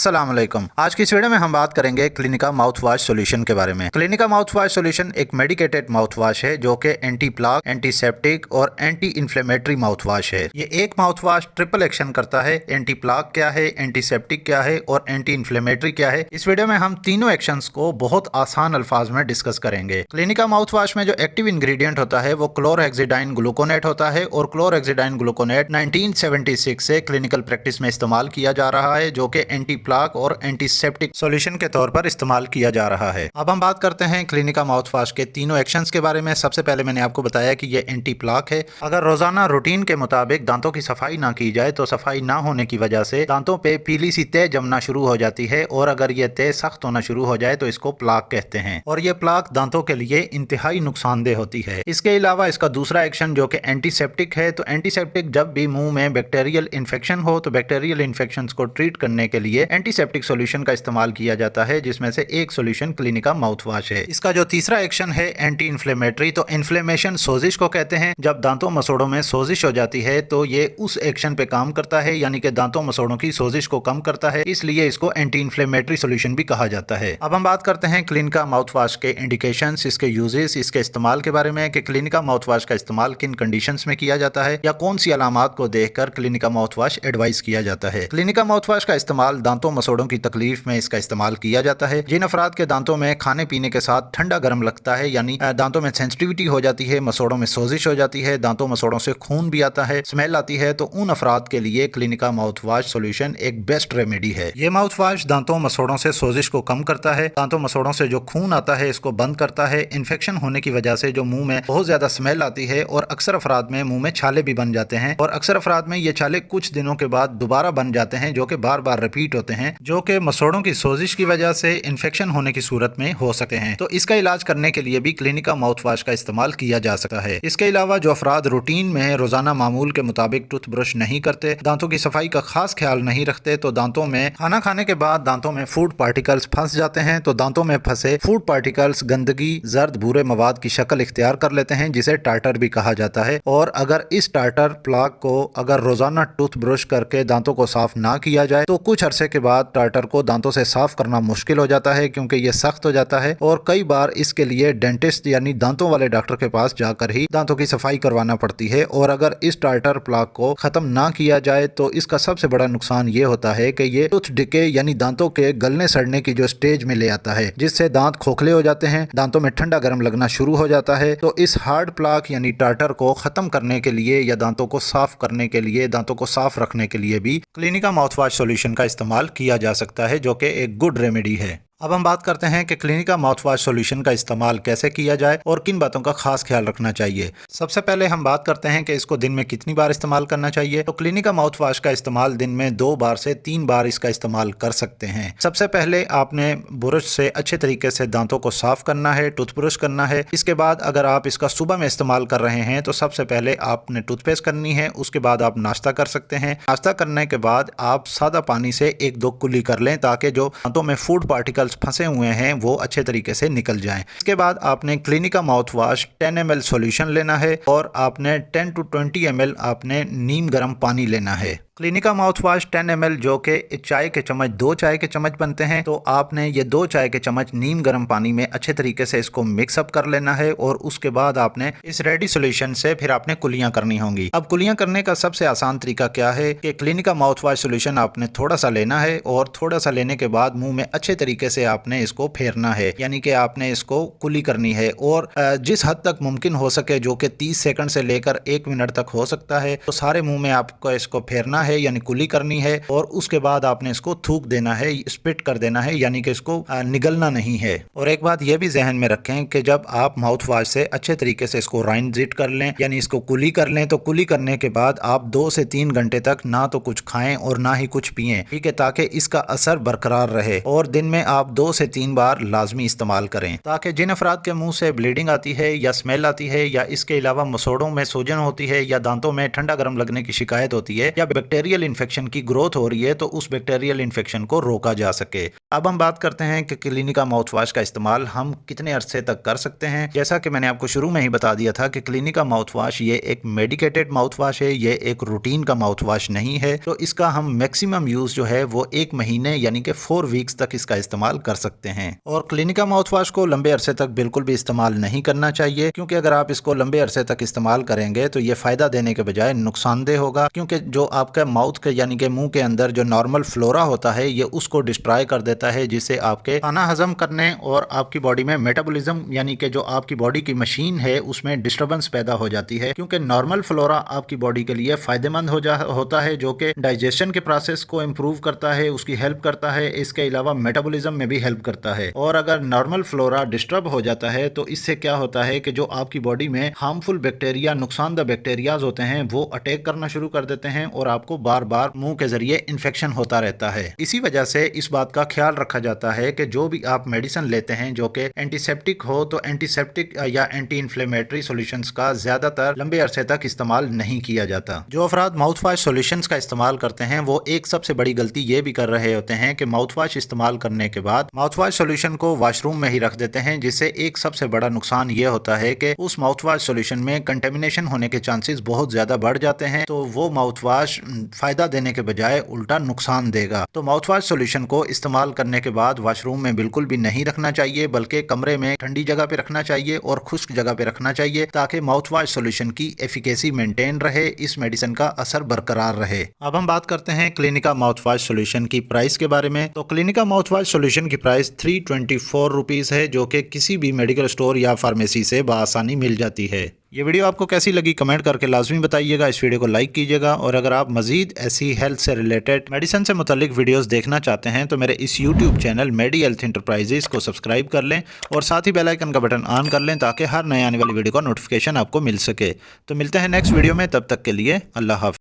अस्सलाम वालेकुम। आज की इस वीडियो में हम बात करेंगे क्लिनिका माउथ वाश सॉल्यूशन के बारे में। क्लिनिका माउथ वाश सॉल्यूशन एक मेडिकेटेड माउथ वाश है जो कि एंटी प्लाक, एंटीसेप्टिक और एंटी इन्फ्लेमेटरी माउथ वाश है। ये एक माउथ वाश ट्रिपल एक्शन करता है। एंटी प्लाक क्या है, एंटीसेप्टिक क्या है और एंटी इन्फ्लेमेटरी क्या है। इस वीडियो में हम तीनों एक्शंस को बहुत आसान अल्फाज में डिस्कस करेंगे। क्लिनिका माउथ वाश में जो एक्टिव इंग्रेडिएंट होता है वो क्लोरहेक्सिडाइन ग्लूकोनेट होता है और क्लोरहेक्सिडाइन ग्लूकोनेट 1976 से क्लिनिकल प्रैक्टिस में इस्तेमाल किया जा रहा है, जो कि एंटी प्लाक और एंटीसेप्टिक सॉल्यूशन के तौर पर इस्तेमाल किया जा रहा है। अब हम बात करते हैं क्लिनिका माउथ वाश के तीनों एक्शंस के बारे में। सबसे पहले मैंने आपको बताया कि ये एंटी प्लाक है। अगर रोजाना रूटीन के मुताबिक दांतों की सफाई ना की जाए तो सफाई ना होने की वजह से दांतों पे पीली सी तह जमना शुरू हो जाती है और अगर ये तह सख्त होना शुरू हो जाए तो इसको प्लाक कहते हैं और ये प्लाक दांतों के लिए इंतहाई नुकसानदेह होती है। इसके अलावा इसका दूसरा एक्शन जो कि एंटीसेप्टिक है, तो एंटीसेप्टिक जब भी मुंह में बैक्टीरियल इन्फेक्शन हो तो बैक्टीरियल इन्फेक्शन को ट्रीट करने के लिए एंटीसेप्टिक सॉल्यूशन का इस्तेमाल किया जाता है, जिसमें से एक सॉल्यूशन क्लिनिका माउथ वाश है। इसका जो तीसरा एक्शन है एंटी इन्फ्लेमेटरी, तो इन्फ्लेमेशन सोजिश को कहते हैं। जब दांतों मसोड़ों में सोजिश हो जाती है तो ये उस एक्शन पे काम करता है, यानी कि दांतों मसोड़ों की सोजिश को कम करता है, इसलिए इसको एंटी इन्फ्लेमेटरी सॉल्यूशन भी कहा जाता है। अब हम बात करते हैं क्लिनिका माउथ वाश के इंडिकेशंस, इसके यूजेस, इसके इस्तेमाल के बारे में कि क्लिनिका माउथ वाश का इस्तेमाल किन कंडीशंस में किया जाता है या कौन सी अलामात को देखकर क्लिनिका माउथ वाश एडवाइस किया जाता है। क्लिनिका माउथ वाश का इस्तेमाल दांतों मसोड़ों की तकलीफ में इसका इस्तेमाल किया जाता है। जिन अफराद के दांतों में खाने पीने के साथ ठंडा गर्म लगता है, यानी दांतों में सेंसिटिविटी हो जाती है, मसोड़ों में सोजिश हो जाती है, दांतों मसोड़ों से खून भी आता है, स्मेल आती है, तो उन अफराद के लिए क्लिनिका माउथ वाश सॉल्यूशन एक बेस्ट रेमेडी है। ये माउथ वाश दांतों मसोड़ों से सोजिश को कम करता है, दांतों मसोड़ों से जो खून आता है इसको बंद करता है, इन्फेक्शन होने की वजह से जो मुंह में बहुत ज्यादा स्मेल आती है और अक्सर अफराद में मुंह में छाले भी बन जाते हैं और अक्सर अफराद में ये छाले कुछ दिनों के बाद दोबारा बन जाते हैं, जो कि बार बार रिपीट होते हैं, जो कि मसोड़ों की सोजिश की वजह से इन्फेक्शन होने की सूरत में हो सकते हैं। तो इसका इलाज करने के लिए भी क्लिनिका माउथ वाश का इस्तेमाल किया जा सकता है। इसके अलावा जो अफराद रूटीन में रोजाना मामूल के मुताबिक टूथब्रश नहीं करते, दांतों की सफाई का खास ख्याल नहीं रखते, तो दांतों में खाना खाने के बाद दांतों में फूड पार्टिकल्स फंस जाते हैं, तो दांतों में फंसे फूड पार्टिकल्स गंदगी जर्द भूरे मवाद की शक्ल इख्तियार कर लेते हैं, जिसे टार्टर भी कहा जाता है। और अगर इस टार्टर प्लाक को अगर रोजाना टूथब्रश करके दांतों को साफ ना किया जाए तो कुछ अरसे के बाद टार्टर को दांतों से साफ करना मुश्किल हो जाता है, क्योंकि ये सख्त हो जाता है और कई बार इसके लिए डेंटिस्ट यानी दांतों वाले डॉक्टर के पास जाकर ही दांतों की सफाई करवाना पड़ती है। और अगर इस टार्टर प्लाक को खत्म ना किया जाए तो इसका सबसे बड़ा नुकसान ये होता है कि ये टूथ डिके यानी दांतों के गलने सड़ने की जो स्टेज में ले आता है, जिससे दांत खोखले हो जाते हैं, दांतों में ठंडा गर्म लगना शुरू हो जाता है। तो इस हार्ड प्लाक यानी टार्टर को खत्म करने के लिए या दांतों को साफ करने के लिए, दांतों को साफ रखने के लिए भी क्लिनिका माउथ वाश सॉल्यूशन का इस्तेमाल किया जा सकता है, जो कि एक गुड रेमेडी है। अब हम बात करते हैं कि क्लिनिका माउथ वाश सॉल्यूशन का इस्तेमाल कैसे किया जाए और किन बातों का खास ख्याल रखना चाहिए। सबसे पहले हम बात करते हैं कि इसको दिन में कितनी बार इस्तेमाल करना चाहिए। तो क्लिनिका माउथ वाश का इस्तेमाल दिन में 2 बार से 3 बार इसका इस्तेमाल कर सकते हैं। सबसे पहले आपने ब्रश से अच्छे तरीके से दांतों को साफ करना है, टूथब्रश करना है। इसके बाद अगर आप इसका सुबह में इस्तेमाल कर रहे हैं तो सबसे पहले आपने टूथपेस्ट करनी है, उसके बाद आप नाश्ता कर सकते हैं। नाश्ता करने के बाद आप सादा पानी से 1-2 कुल्ली कर लें ताकि जो दांतों में फूड पार्टिकल्स फंसे हुए हैं वो अच्छे तरीके से निकल जाएं। इसके बाद आपने क्लिनिका माउथ वाश 10 ml सॉल्यूशन लेना है और आपने 10 to 20 ml आपने नीम गर्म पानी लेना है। क्लिनिका माउथ वाश 10 ml जो कि चाय के चम्मच 2 चाय के चम्मच बनते हैं, तो आपने ये 2 चाय के चम्मच नीम गर्म पानी में अच्छे तरीके से इसको मिक्स अप कर लेना है और उसके बाद आपने इस रेडी सॉल्यूशन से फिर आपने कुलियां करनी होंगी। अब कुलियां करने का सबसे आसान तरीका क्या है कि क्लिनिका माउथ वाश सॉल्यूशन आपने थोड़ा सा लेना है और थोड़ा सा लेने के बाद मुंह में अच्छे तरीके से आपने इसको फेरना है, यानी कि आपने इसको कुली करनी है और जिस हद तक मुमकिन हो सके, जो कि 30 सेकंड से लेकर 1 मिनट तक हो सकता है, तो सारे मुंह में आपको इसको फेरना है यानी कुली करनी है और उसके बाद आपने इसको थूक देना है, स्पिट कर देना है, यानी कि इसको निगलना नहीं है। और एक बात यह भी जहन में रखें कि जब आप माउथ वाश से अच्छे तरीके से इसको राइनजिट कर लें यानी इसको कुली कर लें, तो कुली करने के बाद आप 2 से 3 घंटे तक ना तो कुछ खाएं और ना ही कुछ पिएं, ठीक है, ताकि इसका असर बरकरार रहे। और दिन में आप 2 से 3 बार लाजमी इस्तेमाल करें, ताकि जिन अफराद के मुंह से ब्लीडिंग आती है या स्मेल आती है या इसके अलावा मसोड़ों में सूजन होती है या दांतों में ठंडा गर्म लगने की शिकायत होती है या बैक्टीरिया बैक्टीरियल इन्फेक्शन की ग्रोथ हो रही है तो उस बैक्टीरियल इन्फेक्शन को रोका जा सके। अब हम बात करते हैं कि क्लिनिका माउथ वाश का इस्तेमाल हम कितने अरसे तक कर सकते हैं। जैसा कि मैंने आपको शुरू में ही बता दिया था कि क्लिनिका माउथ वाश ये एक मेडिकेटेड माउथ वाश है, ये एक रूटीन का माउथ वाश नहीं है। तो इसका हम मैक्सिमम यूज जो है वो 1 महीने यानी कि 4 वीक्स तक इसका इस्तेमाल कर सकते हैं। और क्लिनिका माउथ वाश को लंबे अरसे तक बिल्कुल भी इस्तेमाल नहीं करना चाहिए, क्योंकि अगर आप इसको लंबे अरसे तक इस्तेमाल करेंगे तो ये फायदा देने के बजाय नुकसानदेह होगा, क्योंकि जो आपका माउथ के यानी कि मुंह के अंदर जो नॉर्मल फ्लोरा होता है ये उसको डिस्ट्रॉय कर देता है, जिससे आपके खाना हजम करने और आपकी बॉडी में मेटाबॉलिज्म यानी कि जो आपकी बॉडी की मशीन है उसमें डिस्टर्बेंस पैदा हो जाती है। क्योंकि नॉर्मल फ्लोरा आपकी बॉडी के लिए फायदेमंद होता है, जो कि डाइजेशन के प्रोसेस को इम्प्रूव करता है, उसकी हेल्प करता है। इसके अलावा मेटाबॉलिज्म में भी हेल्प करता है। और अगर नॉर्मल फ्लोरा डिस्टर्ब हो जाता है तो इससे क्या होता है कि जो आपकी बॉडी में हार्मफुल बैक्टीरिया, नुकसानदेह बैक्टीरियाज होते हैं वो अटैक करना शुरू कर देते हैं और आपको बार बार मुंह के जरिए इन्फेक्शन होता रहता है। इसी वजह से इस बात का ख्याल रखा जाता है कि जो भी आप मेडिसिन लेते हैं जो कि एंटीसेप्टिक हो तो एंटीसेप्टिक या एंटी इन्फ्लेमेटरी सॉल्यूशंस का ज्यादातर लंबे अरसे तक इस्तेमाल नहीं किया जाता। जो अफराद माउथ वाश सॉल्यूशंस का इस्तेमाल करते हैं वो एक सबसे बड़ी गलती ये भी कर रहे होते हैं कि माउथ वाश इस्तेमाल करने के बाद माउथ वाश सॉल्यूशन को वॉशरूम में ही रख देते हैं, जिससे एक सबसे बड़ा नुकसान ये होता है कि उस माउथ वाश सॉल्यूशन में कंटेमिनेशन होने के चांसेस बहुत ज्यादा बढ़ जाते हैं। तो वो माउथ वाश फायदा देने के बजाय उल्टा नुकसान देगा। तो माउथ वाश सॉल्यूशन को इस्तेमाल करने के बाद वॉशरूम में बिल्कुल भी नहीं रखना चाहिए, बल्कि कमरे में ठंडी जगह पे रखना चाहिए और खुश्क जगह पे रखना चाहिए, ताकि माउथ वाश सॉल्यूशन की एफिकेसी मेंटेन रहे, इस मेडिसिन का असर बरकरार रहे। अब हम बात करते हैं क्लिनिका माउथ वाश सॉल्यूशन की प्राइस के बारे में। तो क्लिनिका माउथ वाश सॉल्यूशन की प्राइस 324 रुपीज है, जो कि किसी भी मेडिकल स्टोर या फार्मेसी से बआसानी मिल जाती है। ये वीडियो आपको कैसी लगी कमेंट करके लाजमी बताइएगा। इस वीडियो को लाइक कीजिएगा और अगर आप मजीद ऐसी हेल्थ से रिलेटेड मेडिसिन से मुतालिक वीडियोस देखना चाहते हैं तो मेरे इस यूट्यूब चैनल मेडी हेल्थ इंटरप्राइजेस को सब्सक्राइब कर लें और साथ ही बेल आइकन का बटन ऑन कर लें, ताकि हर नए आने वाली वीडियो का नोटिफिकेशन आपको मिल सके। तो मिलते हैं नेक्स्ट वीडियो में, तब तक के लिए अल्लाह हाफ़िज़।